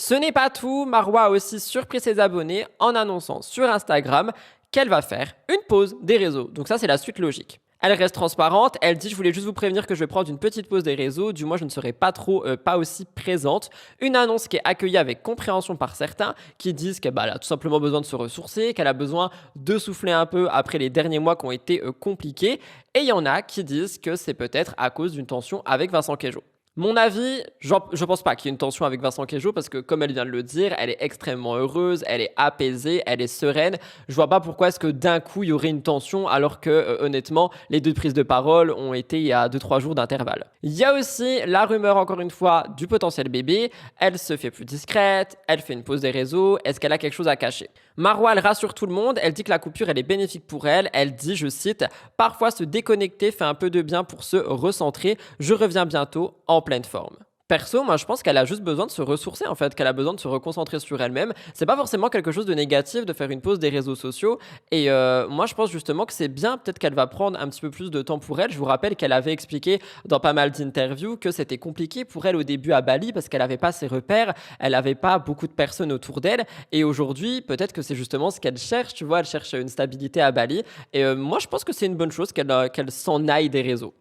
Ce n'est pas tout, Marwa a aussi surpris ses abonnés en annonçant sur Instagram qu'elle va faire une pause des réseaux. Donc ça, c'est la suite logique. Elle reste transparente, elle dit: je voulais juste vous prévenir que je vais prendre une petite pause des réseaux, du moins je ne serai pas pas aussi présente. Une annonce qui est accueillie avec compréhension par certains qui disent qu'elle a tout simplement besoin de se ressourcer, qu'elle a besoin de souffler un peu après les derniers mois qui ont été compliqués. Et il y en a qui disent que c'est peut-être à cause d'une tension avec Vincent Queijo. Mon avis, je pense pas qu'il y ait une tension avec Vincent Queijo parce que, comme elle vient de le dire, elle est extrêmement heureuse, elle est apaisée, elle est sereine. Je vois pas pourquoi est-ce que d'un coup il y aurait une tension alors que, honnêtement, les deux prises de parole ont été il y a 2-3 jours d'intervalle. Il y a aussi la rumeur, encore une fois, du potentiel bébé. Elle se fait plus discrète, elle fait une pause des réseaux. Est-ce qu'elle a quelque chose à cacher? Marwa, elle rassure tout le monde, elle dit que la coupure, elle est bénéfique pour elle. Elle dit, je cite: parfois se déconnecter fait un peu de bien pour se recentrer. Je reviens bientôt en pleine forme. Perso, moi je pense qu'elle a juste besoin de se ressourcer en fait, qu'elle a besoin de se reconcentrer sur elle-même. C'est pas forcément quelque chose de négatif de faire une pause des réseaux sociaux. Et moi je pense justement que c'est bien, peut-être qu'elle va prendre un petit peu plus de temps pour elle. Je vous rappelle qu'elle avait expliqué dans pas mal d'interviews que c'était compliqué pour elle au début à Bali parce qu'elle n'avait pas ses repères, elle n'avait pas beaucoup de personnes autour d'elle. Et aujourd'hui, peut-être que c'est justement ce qu'elle cherche, tu vois, elle cherche une stabilité à Bali. Et moi je pense que c'est une bonne chose qu'elle s'en aille des réseaux.